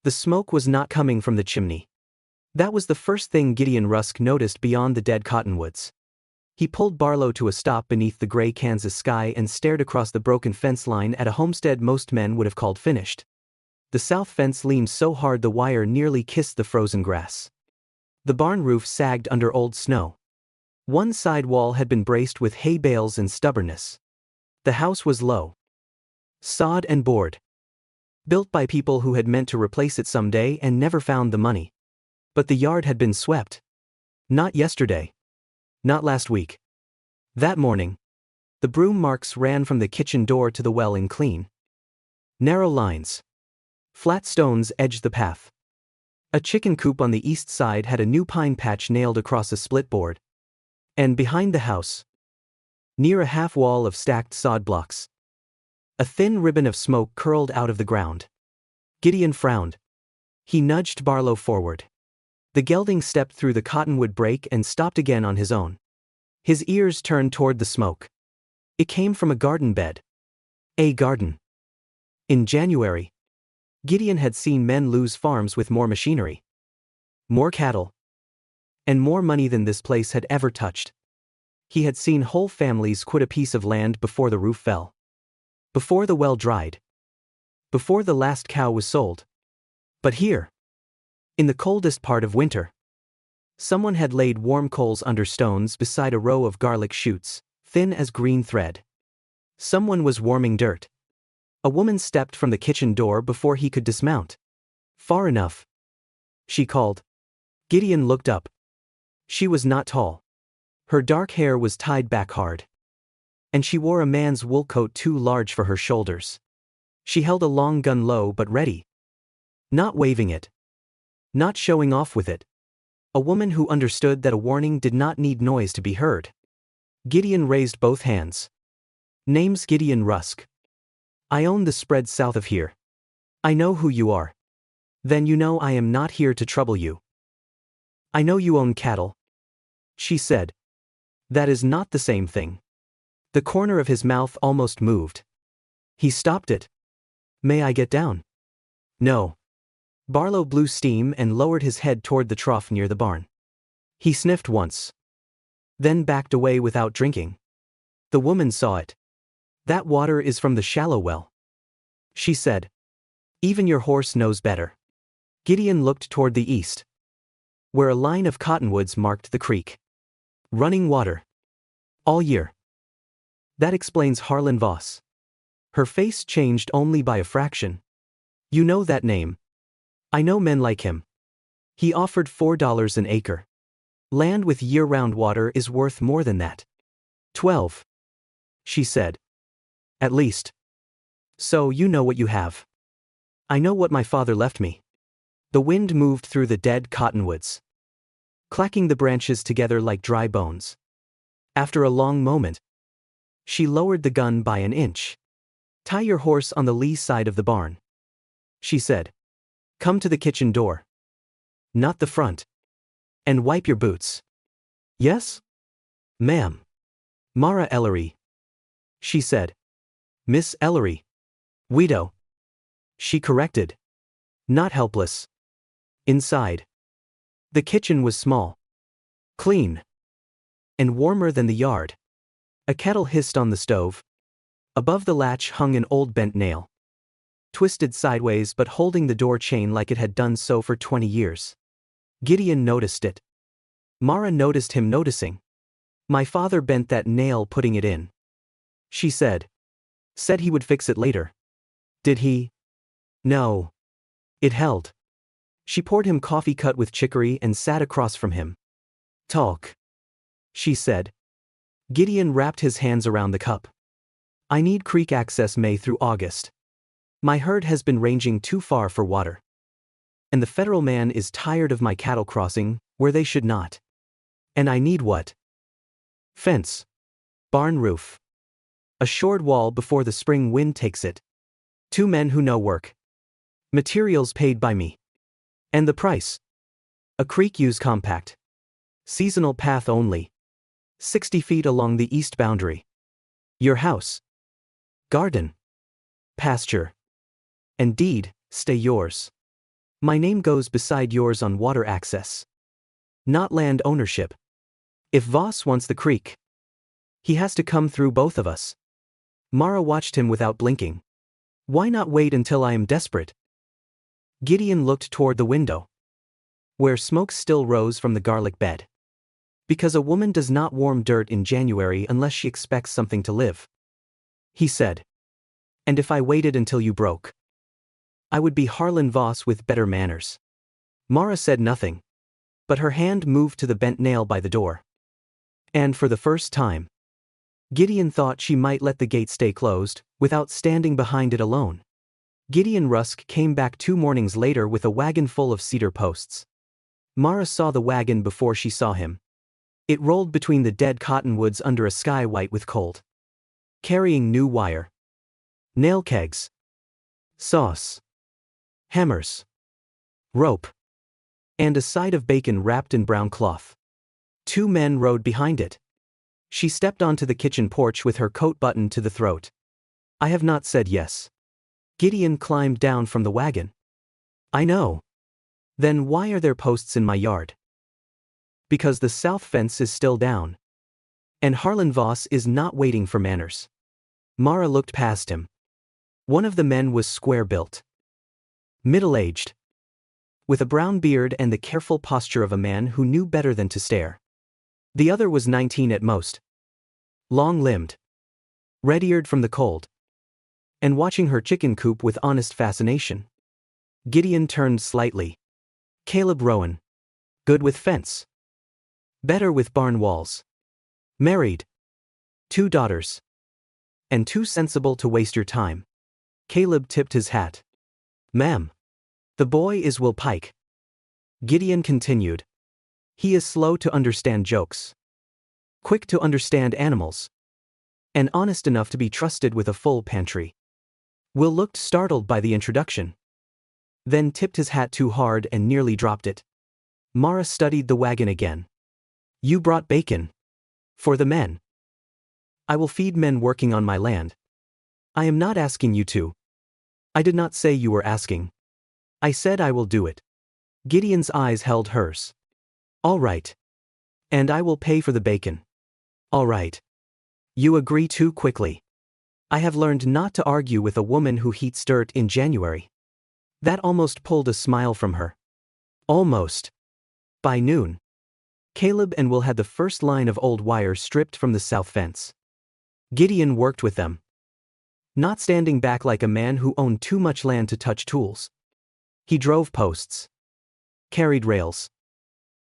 The smoke was not coming from the chimney. That was the first thing Gideon Rusk noticed beyond the dead cottonwoods. He pulled Barlow to a stop beneath the gray Kansas sky and stared across the broken fence line at a homestead most men would have called finished. The south fence leaned so hard the wire nearly kissed the frozen grass. The barn roof sagged under old snow. One side wall had been braced with hay bales and stubbornness. The house was low, sod and board, built by people who had meant to replace it someday and never found the money. But the yard had been swept. Not yesterday. Not last week. That morning. The broom marks ran from the kitchen door to the well in clean, narrow lines. Flat stones edged the path. A chicken coop on the east side had a new pine patch nailed across a split board. And behind the house, near a half wall of stacked sod blocks, a thin ribbon of smoke curled out of the ground. Gideon frowned. He nudged Barlow forward. The gelding stepped through the cottonwood break and stopped again on his own. His ears turned toward the smoke. It came from a garden bed. A garden. In January, Gideon had seen men lose farms with more machinery, more cattle, and more money than this place had ever touched. He had seen whole families quit a piece of land before the roof fell, before the well dried, before the last cow was sold. But here, in the coldest part of winter, someone had laid warm coals under stones beside a row of garlic shoots, thin as green thread. Someone was warming dirt. A woman stepped from the kitchen door before he could dismount. "Far enough," she called. Gideon looked up. She was not tall. Her dark hair was tied back hard. And she wore a man's wool coat too large for her shoulders. She held a long gun low but ready. Not waving it. Not showing off with it. A woman who understood that a warning did not need noise to be heard. Gideon raised both hands. "Name's Gideon Rusk. I own the spread south of here. I know who you are. Then you know I am not here to trouble you. I know you own cattle," she said. "That is not the same thing." The corner of his mouth almost moved. He stopped it. "May I get down?" "No." Barlow blew steam and lowered his head toward the trough near the barn. He sniffed once, then backed away without drinking. The woman saw it. "That water is from the shallow well," she said. "Even your horse knows better." Gideon looked toward the east, where a line of cottonwoods marked the creek. Running water. All year. That explains Harlan Voss. Her face changed only by a fraction. "You know that name. I know men like him. He offered $4 an acre. Land with year-round water is worth more than that." 12. She said. "At least. So you know what you have." "I know what my father left me." The wind moved through the dead cottonwoods, clacking the branches together like dry bones. After a long moment, she lowered the gun by an inch. "Tie your horse on the lee side of the barn," she said. "Come to the kitchen door. Not the front. And wipe your boots." "Yes? Ma'am." "Mara Ellery," she said. "Miss Ellery. Widow," she corrected. Not helpless. Inside. The kitchen was small, clean, and warmer than the yard. A kettle hissed on the stove. Above the latch hung an old bent nail, twisted sideways but holding the door chain like it had done so for 20 years. Gideon noticed it. Mara noticed him noticing. "My father bent that nail putting it in," she said. "Said he would fix it later." "Did he?" "No. It held." She poured him coffee cut with chicory and sat across from him. "Talk," she said. Gideon wrapped his hands around the cup. "I need creek access May through August. My herd has been ranging too far for water. And the federal man is tired of my cattle crossing where they should not. And I need what? Fence. Barn roof. A shored wall before the spring wind takes it. 2 men who know work. Materials paid by me. And the price. A creek use compact. Seasonal path only. 60 feet along the east boundary. Your house. Garden. Pasture. And deed, stay yours. My name goes beside yours on water access, not land ownership. If Voss wants the creek, he has to come through both of us. Mara watched him without blinking. Why not wait until I am desperate? Gideon looked toward the window, where smoke still rose from the garlic bed. Because a woman does not warm dirt in January unless she expects something to live, he said. And if I waited until you broke, I would be Harlan Voss with better manners. Mara said nothing, but her hand moved to the bent nail by the door. And for the first time, Gideon thought she might let the gate stay closed, without standing behind it alone. Gideon Rusk came back 2 mornings later with a wagon full of cedar posts. Mara saw the wagon before she saw him. It rolled between the dead cottonwoods under a sky white with cold, carrying new wire, nail kegs, sauce, hammers, rope, and a side of bacon wrapped in brown cloth. 2 men rode behind it. She stepped onto the kitchen porch with her coat buttoned to the throat. I have not said yes. Gideon climbed down from the wagon. I know. Then why are there posts in my yard? Because the south fence is still down. And Harlan Voss is not waiting for manners. Mara looked past him. One of the men was square-built, middle-aged, with a brown beard and the careful posture of a man who knew better than to stare. The other was 19 at most, long-limbed, red-eared from the cold, and watching her chicken coop with honest fascination. Gideon turned slightly. Caleb Rowan. Good with fence. Better with barn walls. Married. 2 daughters. And too sensible to waste your time. Caleb tipped his hat. Ma'am. The boy is Will Pike. Gideon continued. He is slow to understand jokes, quick to understand animals, and honest enough to be trusted with a full pantry. Will looked startled by the introduction, then tipped his hat too hard and nearly dropped it. Mara studied the wagon again. You brought bacon. For the men. I will feed men working on my land. I am not asking you to. I did not say you were asking. I said I will do it. Gideon's eyes held hers. All right. And I will pay for the bacon. All right. You agree too quickly. I have learned not to argue with a woman who heats dirt in January. That almost pulled a smile from her. Almost. By noon, Caleb and Will had the first line of old wire stripped from the south fence. Gideon worked with them, not standing back like a man who owned too much land to touch tools. He drove posts, carried rails,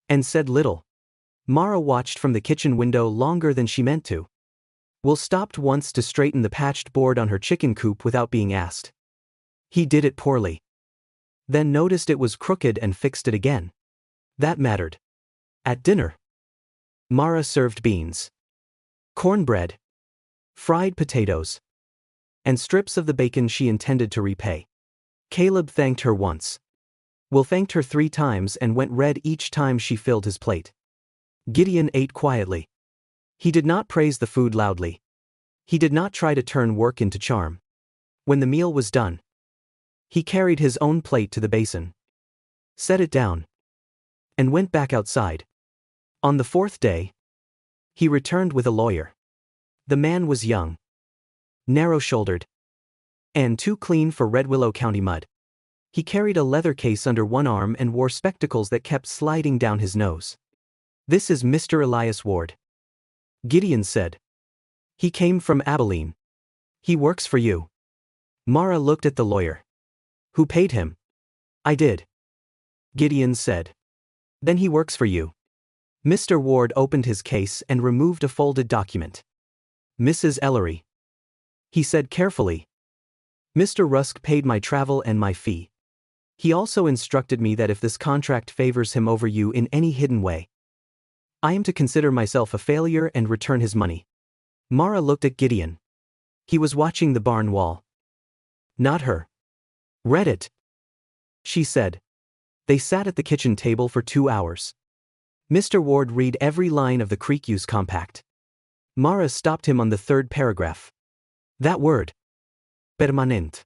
and said little. Mara watched from the kitchen window longer than she meant to. Will stopped once to straighten the patched board on her chicken coop without being asked. He did it poorly. Then noticed it was crooked and fixed it again. That mattered. At dinner, Mara served beans, cornbread, fried potatoes, and strips of the bacon she intended to repay. Caleb thanked her once. Will thanked her 3 times and went red each time she filled his plate. Gideon ate quietly. He did not praise the food loudly. He did not try to turn work into charm. When the meal was done, he carried his own plate to the basin, set it down, and went back outside. On the 4th day, he returned with a lawyer. The man was young, narrow-shouldered, and too clean for Red Willow County mud. He carried a leather case under one arm and wore spectacles that kept sliding down his nose. This is Mr. Elias Ward, Gideon said. He came from Abilene. He works for you. Mara looked at the lawyer. Who paid him? I did, Gideon said. Then he works for you. Mr. Ward opened his case and removed a folded document. Mrs. Ellery, he said carefully. Mr. Rusk paid my travel and my fee. He also instructed me that if this contract favors him over you in any hidden way, I am to consider myself a failure and return his money. Mara looked at Gideon. He was watching the barn wall. Not her. Read it, she said. They sat at the kitchen table for 2 hours. Mr. Ward read every line of the creek use compact. Mara stopped him on the 3rd paragraph. That word. Permanent.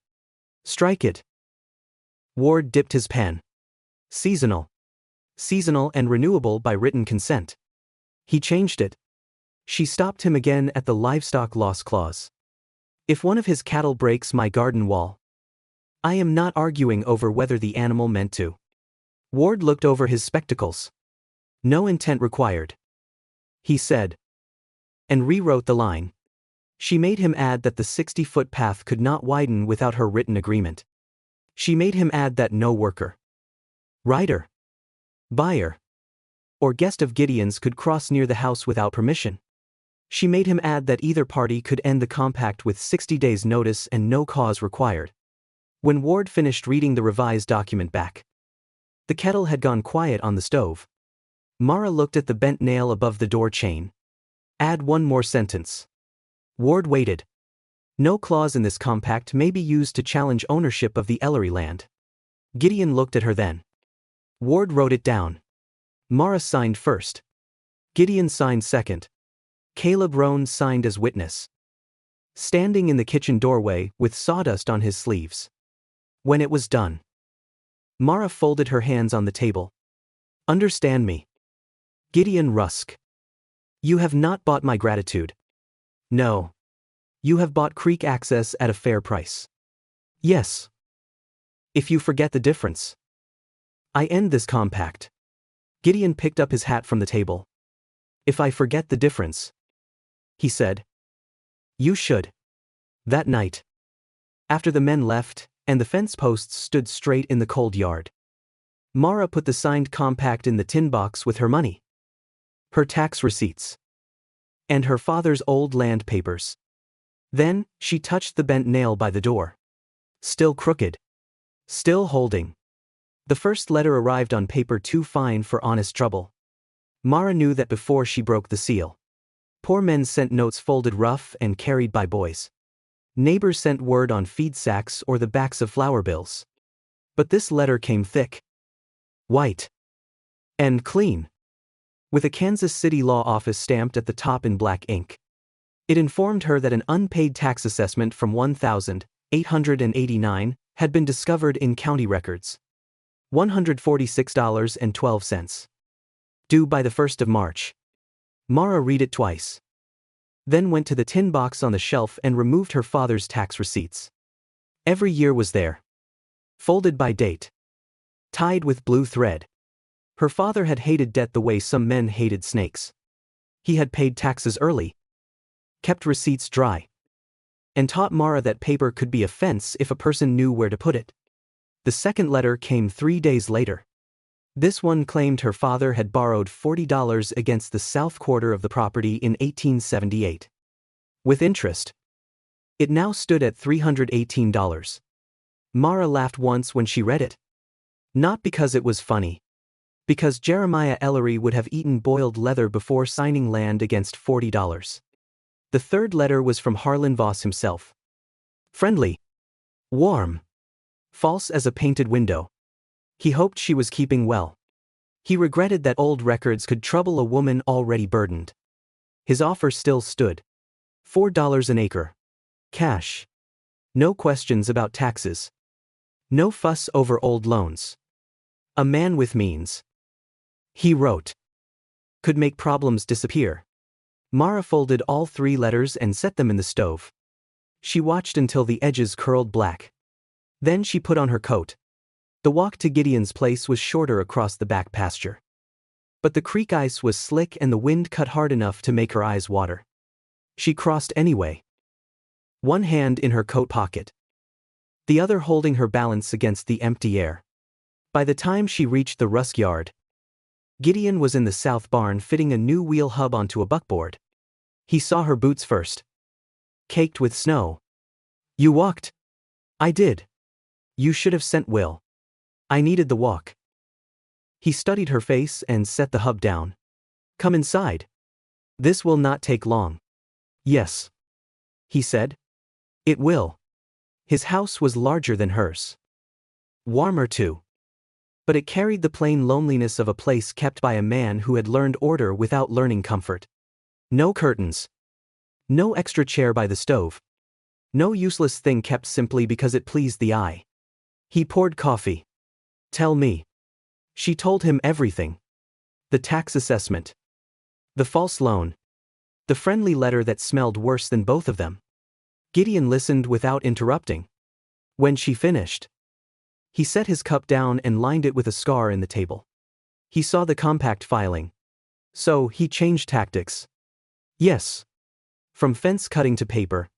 Strike it. Ward dipped his pen. Seasonal. Seasonal and renewable by written consent. He changed it. She stopped him again at the livestock loss clause. If one of his cattle breaks my garden wall. I am not arguing over whether the animal meant to. Ward looked over his spectacles. No intent required. He said. And rewrote the line. She made him add that the 60-foot path could not widen without her written agreement. She made him add that no worker, rider, buyer, or guest of Gideon's could cross near the house without permission. She made him add that either party could end the compact with 60 days' notice and no cause required. When Ward finished reading the revised document back, the kettle had gone quiet on the stove. Mara looked at the bent nail above the door chain. Add one more sentence. Ward waited. No clause in this compact may be used to challenge ownership of the Ellery land. Gideon looked at her then. Ward wrote it down. Mara signed first. Gideon signed second. Caleb Roan signed as witness. Standing in the kitchen doorway with sawdust on his sleeves. When it was done, Mara folded her hands on the table. Understand me. Gideon Rusk. You have not bought my gratitude. No. You have bought creek access at a fair price. Yes. If you forget the difference, I end this compact. Gideon picked up his hat from the table. If I forget the difference, he said. You should. That night, after the men left, and the fence posts stood straight in the cold yard, Mara put the signed compact in the tin box with her money, her tax receipts, and her father's old land papers. Then, she touched the bent nail by the door. Still crooked. Still holding. The first letter arrived on paper too fine for honest trouble. Mara knew that before she broke the seal. Poor men sent notes folded rough and carried by boys. Neighbors sent word on feed sacks or the backs of flour bills. But this letter came thick, white, and clean, with a Kansas City law office stamped at the top in black ink. It informed her that an unpaid tax assessment from $1,889 had been discovered in county records. $146.12. Due by the 1st of March. Mara read it twice. Then went to the tin box on the shelf and removed her father's tax receipts. Every year was there. Folded by date. Tied with blue thread. Her father had hated debt the way some men hated snakes. He had paid taxes early. Kept receipts dry. And taught Mara that paper could be a fence if a person knew where to put it. The second letter came 3 days later. This one claimed her father had borrowed $40 against the south quarter of the property in 1878. With interest. It now stood at $318. Mara laughed once when she read it. Not because it was funny. Because Jeremiah Ellery would have eaten boiled leather before signing land against $40. The third letter was from Harlan Voss himself. Friendly. Warm. False as a painted window. He hoped she was keeping well. He regretted that old records could trouble a woman already burdened. His offer still stood. $4 an acre. Cash. No questions about taxes. No fuss over old loans. A man with means. He wrote. Could make problems disappear. Mara folded all 3 letters and set them in the stove. She watched until the edges curled black. Then she put on her coat. The walk to Gideon's place was shorter across the back pasture. But the creek ice was slick and the wind cut hard enough to make her eyes water. She crossed anyway. One hand in her coat pocket. The other holding her balance against the empty air. By the time she reached the Rusk yard, Gideon was in the south barn fitting a new wheel hub onto a buckboard. He saw her boots first. Caked with snow. You walked? I did. You should have sent Will. I needed the walk. He studied her face and set the hub down. Come inside. This will not take long. Yes. He said. It will. His house was larger than hers. Warmer too. But it carried the plain loneliness of a place kept by a man who had learned order without learning comfort. No curtains. No extra chair by the stove. No useless thing kept simply because it pleased the eye. He poured coffee. Tell me. She told him everything. The tax assessment. The false loan. The friendly letter that smelled worse than both of them. Gideon listened without interrupting. When she finished, he set his cup down and lined it with a scar in the table. He saw the compact filing. So, he changed tactics. Yes. From fence cutting to paper.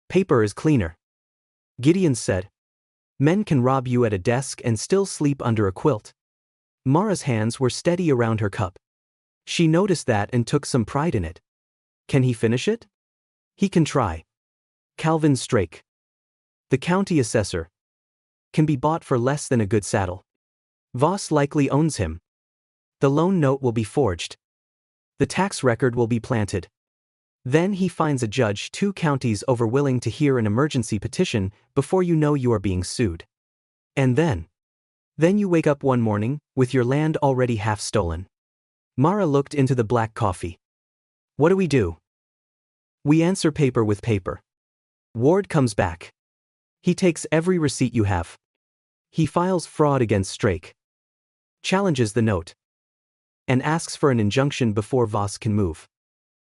Paper is cleaner. Gideon said. Men can rob you at a desk and still sleep under a quilt. Mara's hands were steady around her cup. She noticed that and took some pride in it. Can he finish it? He can try. Calvin Strake, the county assessor, can be bought for less than a good saddle. Voss likely owns him. The loan note will be forged. The tax record will be planted. Then he finds a judge 2 counties over willing to hear an emergency petition before you know you are being sued. And then you wake up one morning, with your land already half stolen. Mara looked into the black coffee. What do we do? We answer paper with paper. Ward comes back. He takes every receipt you have. He files fraud against Strake. Challenges the note. And asks for an injunction before Voss can move.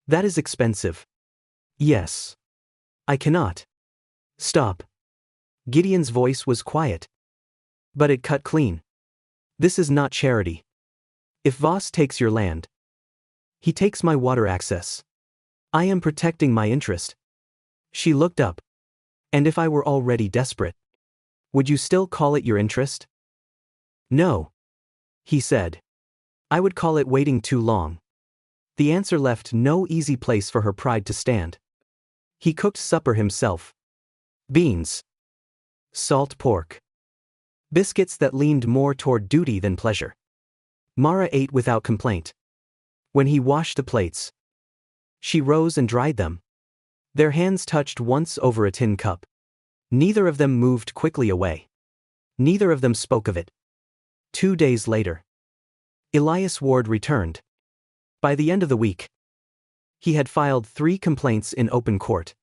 That is expensive. Yes. I cannot. Stop. Gideon's voice was quiet. But it cut clean. This is not charity. If Voss takes your land, he takes my water access. I am protecting my interest. She looked up. And if I were already desperate, would you still call it your interest? No. He said. I would call it waiting too long. The answer left no easy place for her pride to stand. He cooked supper himself. Beans. Salt pork. Biscuits that leaned more toward duty than pleasure. Mara ate without complaint. When he washed the plates, she rose and dried them. Their hands touched once over a tin cup. Neither of them moved quickly away. Neither of them spoke of it. 2 days later, Elias Ward returned. By the end of the week, he had filed 3 complaints in open court.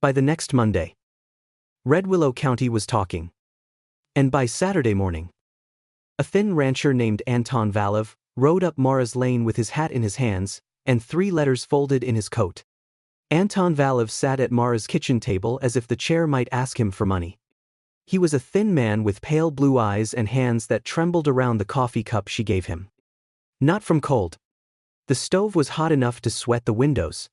By the next Monday, Red Willow County was talking. And by Saturday morning, a thin rancher named Anton Valev rode up Mara's lane with his hat in his hands and 3 letters folded in his coat. Anton Valev sat at Mara's kitchen table as if the chair might ask him for money. He was a thin man with pale blue eyes and hands that trembled around the coffee cup she gave him. Not from cold. The stove was hot enough to sweat the windows.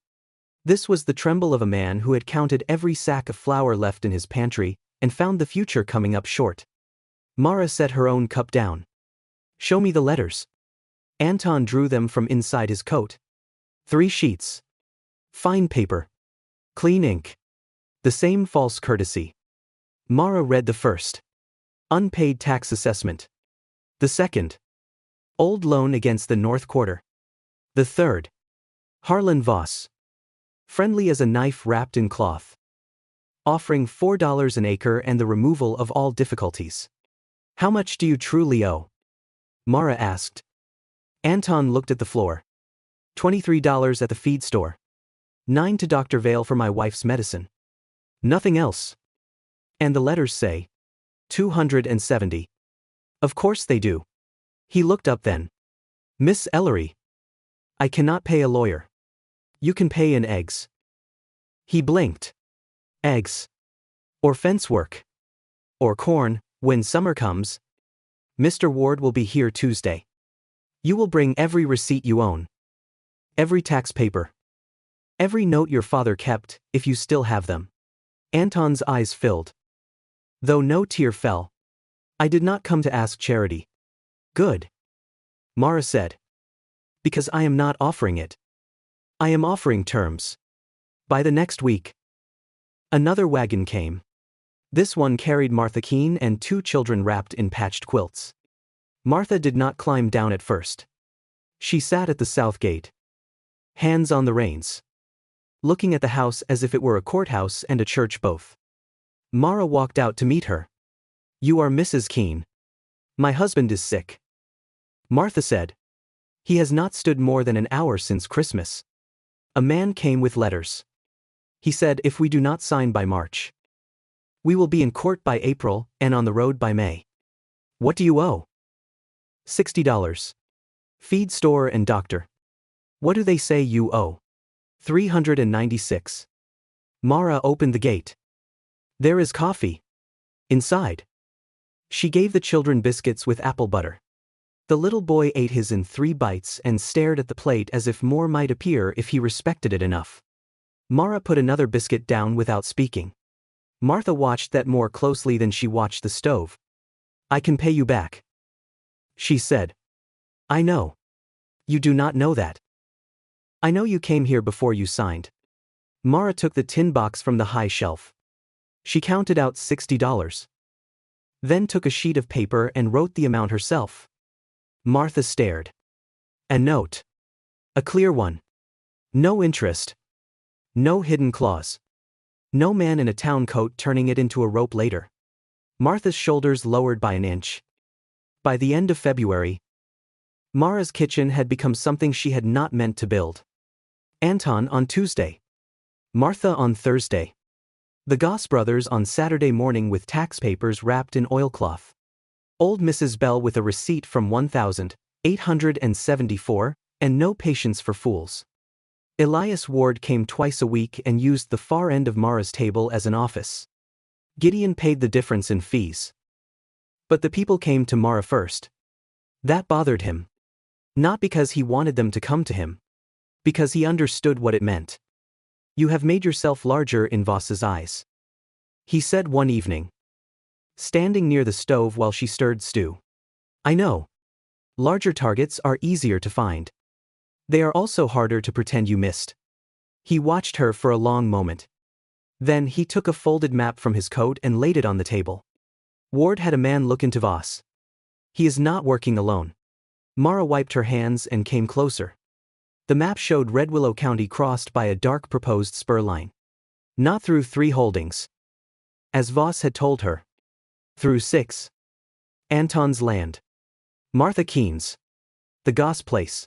This was the tremble of a man who had counted every sack of flour left in his pantry and found the future coming up short. Mara set her own cup down. Show me the letters. Anton drew them from inside his coat. 3 sheets. Fine paper. Clean ink. The same false courtesy. Mara read the first. Unpaid tax assessment. The second. Old loan against the North Quarter. The third. Harlan Voss. Friendly as a knife wrapped in cloth. Offering $4 an acre and the removal of all difficulties. How much do you truly owe? Mara asked. Anton looked at the floor. $23 at the feed store. 9 to Dr. Vale for my wife's medicine. Nothing else. And the letters say 270. Of course they do. He looked up then. Miss Ellery. I cannot pay a lawyer. You can pay in eggs. He blinked. Eggs. Or fence work. Or corn, when summer comes. Mr. Ward will be here Tuesday. You will bring every receipt you own. Every tax paper. Every note your father kept, if you still have them. Anton's eyes filled. Though no tear fell. I did not come to ask charity. Good. Mara said. Because I am not offering it. I am offering terms. By the next week. Another wagon came. This one carried Martha Keene and 2 children wrapped in patched quilts. Martha did not climb down at first. She sat at the south gate. Hands on the reins. Looking at the house as if it were a courthouse and a church both. Mara walked out to meet her. You are Mrs. Keene. My husband is sick. Martha said. He has not stood more than an hour since Christmas. A man came with letters. He said if we do not sign by March, we will be in court by April and on the road by May. What do you owe? $60. Feed store and doctor. What do they say you owe? $396. Mara opened the gate. There is coffee. Inside. She gave the children biscuits with apple butter. The little boy ate his in 3 bites and stared at the plate as if more might appear if he respected it enough. Mara put another biscuit down without speaking. Martha watched that more closely than she watched the stove. I can pay you back, she said. I know. You do not know that. I know you came here before you signed. Mara took the tin box from the high shelf. She counted out $60. Then took a sheet of paper and wrote the amount herself. Martha stared. A note. A clear one. No interest. No hidden clause. No man in a town coat turning it into a rope later. Martha's shoulders lowered by an inch. By the end of February, Mara's kitchen had become something she had not meant to build. Anton on Tuesday. Martha on Thursday. The Goss brothers on Saturday morning with tax papers wrapped in oilcloth. Old Mrs. Bell with a receipt from 1,874, and no patience for fools. Elias Ward came twice a week and used the far end of Mara's table as an office. Gideon paid the difference in fees. But the people came to Mara first. That bothered him. Not because he wanted them to come to him. Because he understood what it meant. You have made yourself larger in Voss's eyes, he said one evening, standing near the stove while she stirred stew. I know. Larger targets are easier to find. They are also harder to pretend you missed. He watched her for a long moment. Then he took a folded map from his coat and laid it on the table. Ward had a man look into Voss. He is not working alone. Mara wiped her hands and came closer. The map showed Red Willow County crossed by a dark proposed spur line. Not through 3 holdings, as Voss had told her. Through 6. Anton's land. Martha Keene's. The Goss place.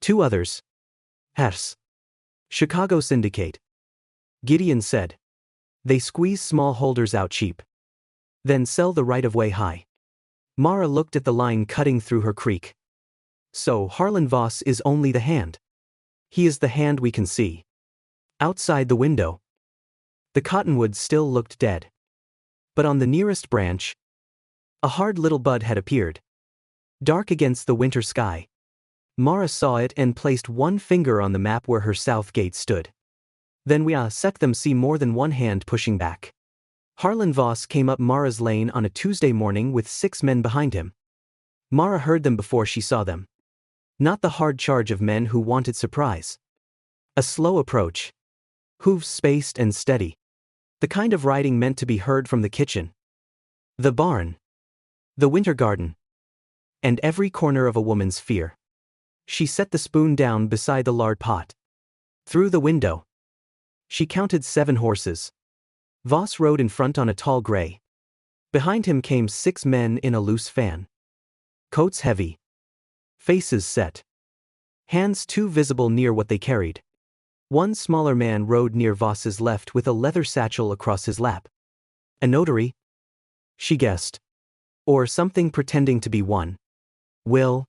2 others. Hers. Chicago Syndicate. Gideon said. They squeeze small holders out cheap. Then sell the right-of-way high. Mara looked at the line cutting through her creek. So Harlan Voss is only the hand. He is the hand we can see. Outside the window. The cottonwoods still looked dead. But on the nearest branch, a hard little bud had appeared. Dark against the winter sky. Mara saw it and placed one finger on the map where her south gate stood. Then we set them see more than one hand pushing back. Harlan Voss came up Mara's lane on a Tuesday morning with 6 men behind him. Mara heard them before she saw them. Not the hard charge of men who wanted surprise. A slow approach. Hooves spaced and steady. The kind of riding meant to be heard from the kitchen, the barn, the winter garden, and every corner of a woman's fear. She set the spoon down beside the lard pot. Through the window, she counted 7 horses. Voss rode in front on a tall gray. Behind him came 6 men in a loose fan. Coats heavy. Faces set. Hands too visible near what they carried. One smaller man rode near Voss's left with a leather satchel across his lap. A notary? She guessed. Or something pretending to be one. Will?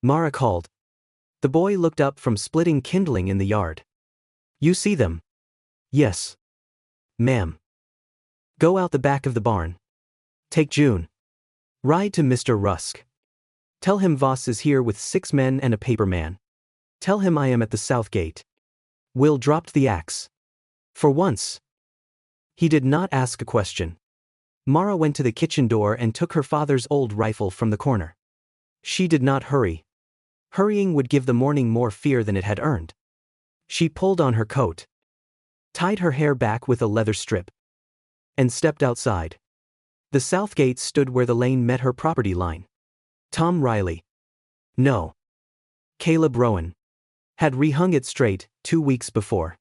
Mara called. The boy looked up from splitting kindling in the yard. You see them? Yes. Ma'am. Go out the back of the barn. Take June. Ride to Mr. Rusk. Tell him Voss is here with 6 men and a paper man. Tell him I am at the south gate. Will dropped the axe. For once. He did not ask a question. Mara went to the kitchen door and took her father's old rifle from the corner. She did not hurry. Hurrying would give the morning more fear than it had earned. She pulled on her coat, tied her hair back with a leather strip, and stepped outside. The south gate stood where the lane met her property line. Tom Riley. No. Caleb Rowan. Had rehung it straight 2 weeks before.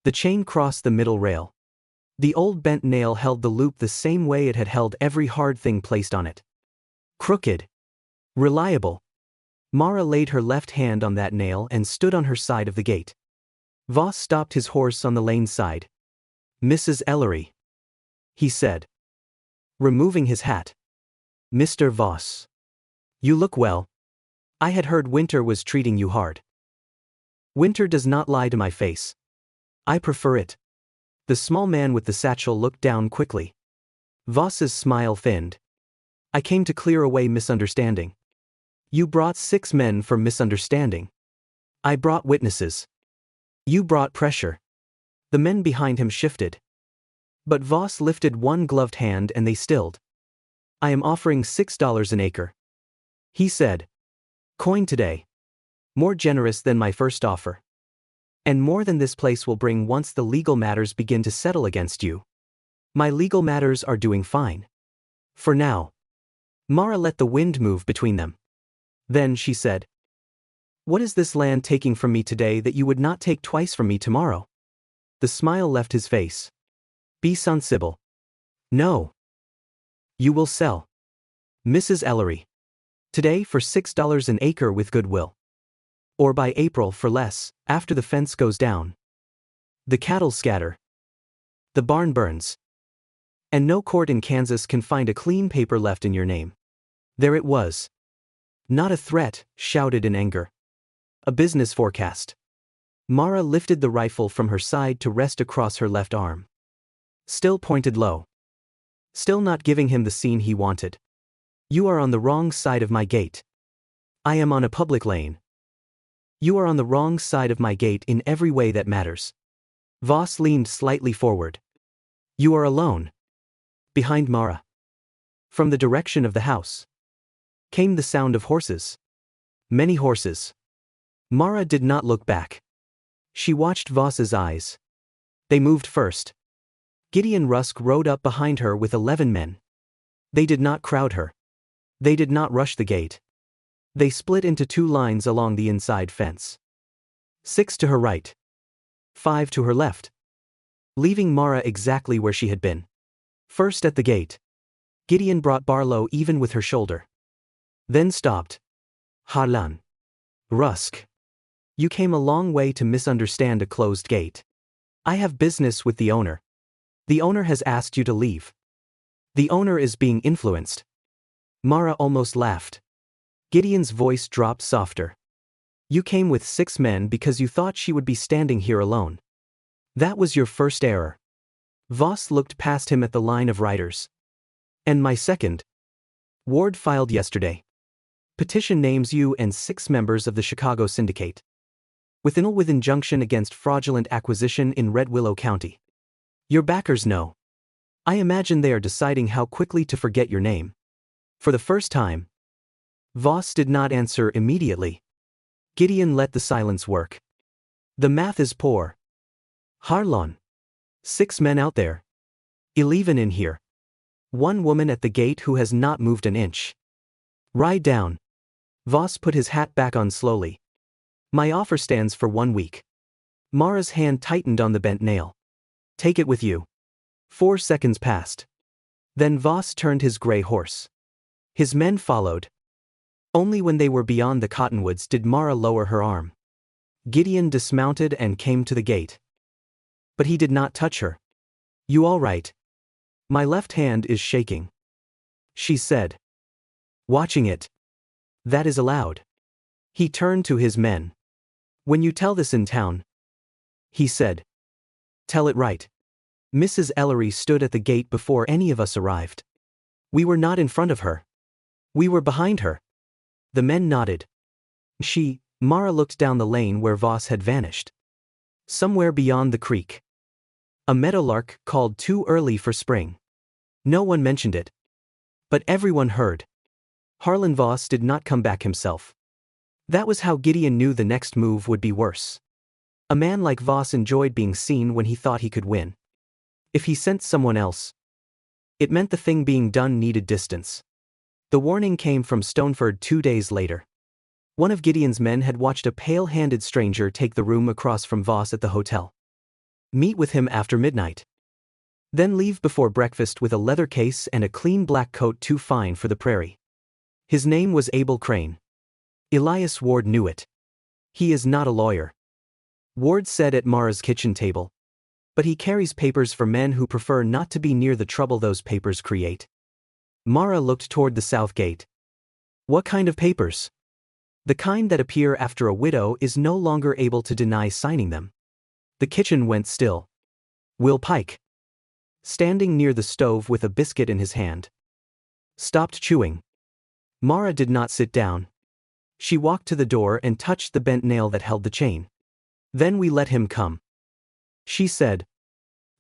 The chain crossed the middle rail. The old bent nail held the loop the same way it had held every hard thing placed on it. Crooked. Reliable. Mara laid her left hand on that nail and stood on her side of the gate. Voss stopped his horse on the lane side. Mrs. Ellery, he said, removing his hat. Mr. Voss. You look well. I had heard Winter was treating you hard. Winter does not lie to my face. I prefer it. The small man with the satchel looked down quickly. Voss's smile thinned. I came to clear away misunderstanding. You brought 6 men for misunderstanding. I brought witnesses. You brought pressure. The men behind him shifted. But Voss lifted one gloved hand and they stilled. I am offering $6 an acre. He said. Coin today. More generous than my first offer. And more than this place will bring once the legal matters begin to settle against you. My legal matters are doing fine. For now. Mara let the wind move between them. Then she said. What is this land taking from me today that you would not take twice from me tomorrow? The smile left his face. Be sensible. No. You will sell. Mrs. Ellery. Today for $6 an acre with goodwill. Or by April for less, after the fence goes down. The cattle scatter. The barn burns. And no court in Kansas can find a clean paper left in your name. There it was. Not a threat, shouted in anger. A business forecast. Mara lifted the rifle from her side to rest across her left arm. Still pointed low. Still not giving him the scene he wanted. You are on the wrong side of my gate. I am on a public lane. You are on the wrong side of my gate in every way that matters. Voss leaned slightly forward. You are alone. Behind Mara. From the direction of the house came the sound of horses. Many horses. Mara did not look back. She watched Voss's eyes. They moved first. Gideon Rusk rode up behind her with 11 men. They did not crowd her. They did not rush the gate. They split into 2 lines along the inside fence. 6 to her right. 5 to her left. Leaving Mara exactly where she had been. First at the gate. Gideon brought Barlow even with her shoulder. Then stopped. Harlan. Rusk. You came a long way to misunderstand a closed gate. I have business with the owner. The owner has asked you to leave. The owner is being influenced. Mara almost laughed. Gideon's voice dropped softer. You came with 6 men because you thought she would be standing here alone. That was your first error. Voss looked past him at the line of riders. And my second. Ward filed yesterday. Petition names you and 6 members of the Chicago Syndicate. With injunction against fraudulent acquisition in Red Willow County. Your backers know. I imagine they are deciding how quickly to forget your name. For the first time. Voss did not answer immediately. Gideon let the silence work. The math is poor. Harlan. 6 men out there. 11 in here. 1 woman at the gate who has not moved an inch. Ride down. Voss put his hat back on slowly. My offer stands for 1 week. Mara's hand tightened on the bent nail. Take it with you. 4 seconds passed. Then Voss turned his gray horse. His men followed. Only when they were beyond the cottonwoods did Mara lower her arm. Gideon dismounted and came to the gate. But he did not touch her. You all right? My left hand is shaking. She said. Watching it. That is allowed. He turned to his men. When you tell this in town. He said. Tell it right. Mrs. Ellery stood at the gate before any of us arrived. We were not in front of her. We were behind her. The men nodded. Mara looked down the lane where Voss had vanished. Somewhere beyond the creek. A meadowlark called too early for spring. No one mentioned it. But everyone heard. Harlan Voss did not come back himself. That was how Gideon knew the next move would be worse. A man like Voss enjoyed being seen when he thought he could win. If he sent someone else, it meant the thing being done needed distance. The warning came from Stoneford 2 days later. One of Gideon's men had watched a pale-handed stranger take the room across from Voss at the hotel. Meet with him after midnight. Then leave before breakfast with a leather case and a clean black coat too fine for the prairie. His name was Abel Crane. Elias Ward knew it. He is not a lawyer. Ward said at Mara's kitchen table. But he carries papers for men who prefer not to be near the trouble those papers create. Mara looked toward the south gate. What kind of papers? The kind that appear after a widow is no longer able to deny signing them. The kitchen went still. Will Pike, standing near the stove with a biscuit in his hand, stopped chewing. Mara did not sit down. She walked to the door and touched the bent nail that held the chain. Then we let him come, she said.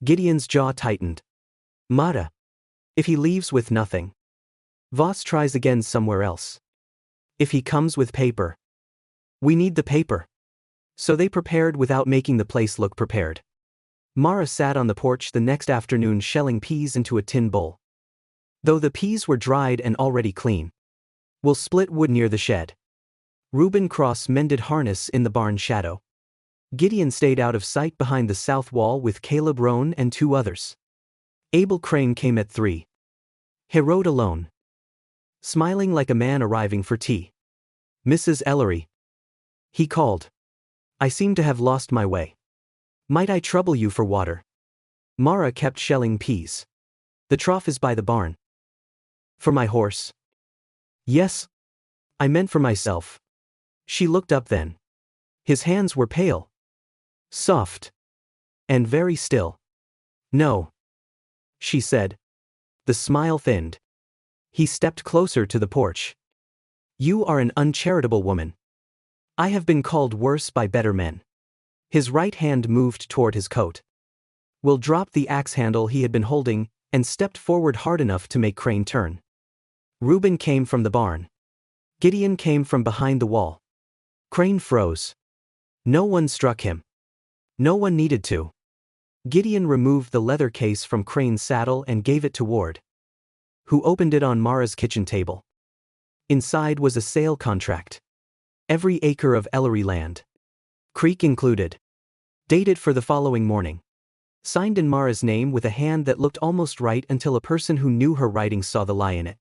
Gideon's jaw tightened. Mara. If he leaves with nothing. Voss tries again somewhere else. If he comes with paper. We need the paper. So they prepared without making the place look prepared. Mara sat on the porch the next afternoon shelling peas into a tin bowl. Though the peas were dried and already clean. We'll split wood near the shed. Reuben Cross mended harness in the barn shadow. Gideon stayed out of sight behind the south wall with Caleb Roan and 2 others. Abel Crane came at 3. He rode alone, smiling like a man arriving for tea. Mrs. Ellery, he called. I seem to have lost my way. Might I trouble you for water? Mara kept shelling peas. The trough is by the barn. For my horse? Yes. I meant for myself. She looked up then. His hands were pale, soft, and very still. No, she said. The smile thinned. He stepped closer to the porch. You are an uncharitable woman. I have been called worse by better men. His right hand moved toward his coat. Will dropped the axe handle he had been holding and stepped forward hard enough to make Crane turn. Reuben came from the barn. Gideon came from behind the wall. Crane froze. No one struck him. No one needed to. Gideon removed the leather case from Crane's saddle and gave it to Ward, who opened it on Mara's kitchen table. Inside was a sale contract. Every acre of Ellery land, creek included. Dated for the following morning. Signed in Mara's name with a hand that looked almost right until a person who knew her writing saw the lie in it.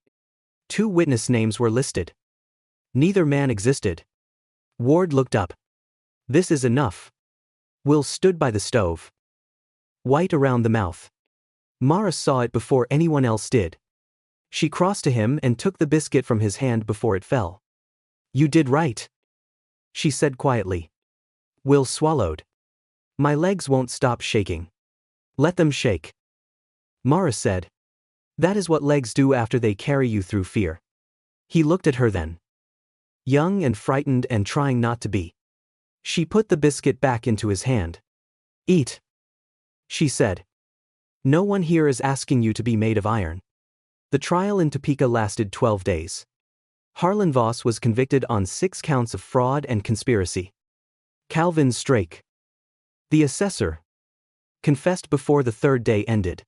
2 witness names were listed. Neither man existed. Ward looked up. This is enough. Will stood by the stove, white around the mouth. Mara saw it before anyone else did. She crossed to him and took the biscuit from his hand before it fell. You did right, she said quietly. Will swallowed. My legs won't stop shaking. Let them shake. Mara said. That is what legs do after they carry you through fear. He looked at her then. Young and frightened and trying not to be. She put the biscuit back into his hand. Eat, she said. No one here is asking you to be made of iron. The trial in Topeka lasted 12 days. Harlan Voss was convicted on 6 counts of fraud and conspiracy. Calvin Strake, the assessor, confessed before the 3rd day ended.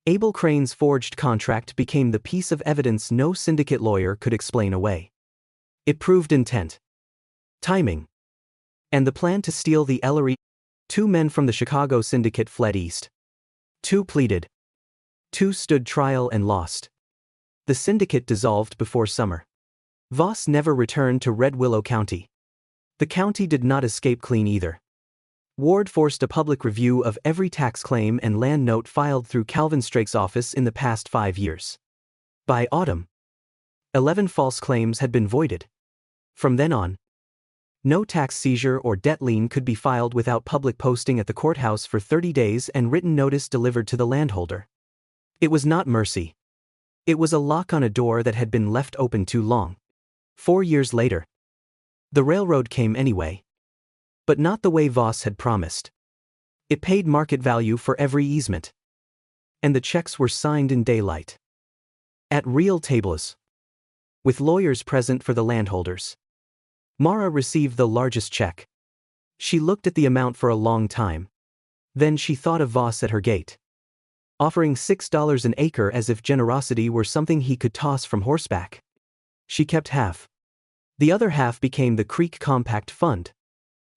Abel Crane's forged contract became the piece of evidence no syndicate lawyer could explain away. It proved intent, timing, and the plan to steal the Ellery. 2 men from the Chicago syndicate fled east. 2 pleaded. 2 stood trial and lost. The syndicate dissolved before summer. Voss never returned to Red Willow County. The county did not escape clean either. Ward forced a public review of every tax claim and land note filed through Calvin Strake's office in the past 5 years. By autumn, 11 false claims had been voided. From then on, no tax seizure or debt lien could be filed without public posting at the courthouse for 30 days and written notice delivered to the landholder. It was not mercy. It was a lock on a door that had been left open too long. 4 years later, the railroad came anyway. But not the way Voss had promised. It paid market value for every easement. And the checks were signed in daylight. At real tables. With lawyers present for the landholders. Mara received the largest check. She looked at the amount for a long time. Then she thought of Voss at her gate, offering $6 an acre as if generosity were something he could toss from horseback. She kept half. The other half became the Creek Compact Fund.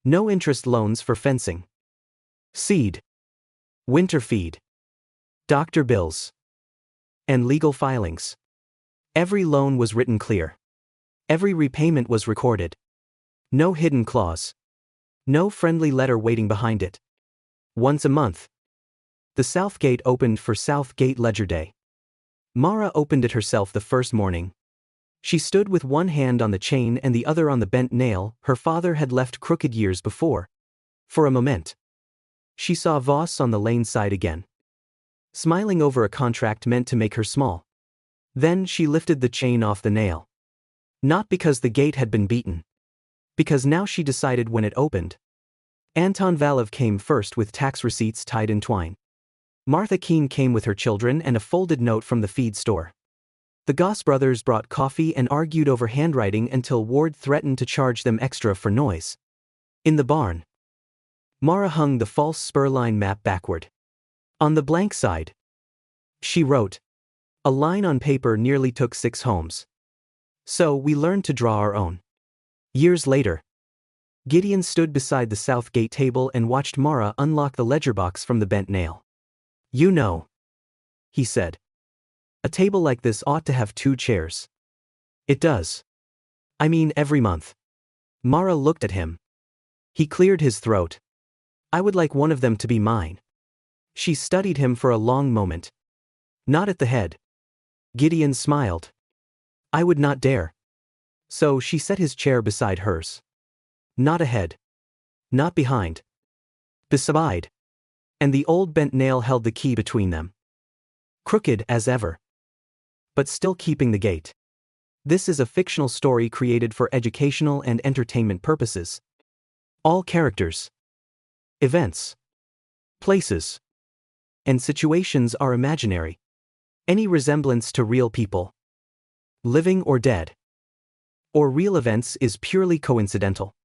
No interest loans for fencing, seed, winter feed, doctor bills, and legal filings. Every loan was written clear. Every repayment was recorded. No hidden clause. No friendly letter waiting behind it. Once a month, the South Gate opened for South Gate Ledger Day. Mara opened it herself the first morning. She stood with one hand on the chain and the other on the bent nail her father had left crooked years before. For a moment, she saw Voss on the lane side again, smiling over a contract meant to make her small. Then she lifted the chain off the nail. Not because the gate had been beaten. Because now she decided when it opened. Anton Valev came first with tax receipts tied in twine. Martha Keene came with her children and a folded note from the feed store. The Goss brothers brought coffee and argued over handwriting until Ward threatened to charge them extra for noise. In the barn, Mara hung the false spur-line map backward. On the blank side, she wrote, "A line on paper nearly took 6 homes. So we learned to draw our own." Years later, Gideon stood beside the south gate table and watched Mara unlock the ledger box from the bent nail. "You know," he said, "a table like this ought to have 2 chairs. It does. I mean every month." Mara looked at him. He cleared his throat. "I would like one of them to be mine." She studied him for a long moment. "Not at the head." Gideon smiled. "I would not dare." So she set his chair beside hers. Not ahead. Not behind. Beside. And the old bent nail held the key between them. Crooked as ever. But still keeping the gate. This is a fictional story created for educational and entertainment purposes. All characters, events, places, and situations are imaginary. Any resemblance to real people, living or dead, or real events is purely coincidental.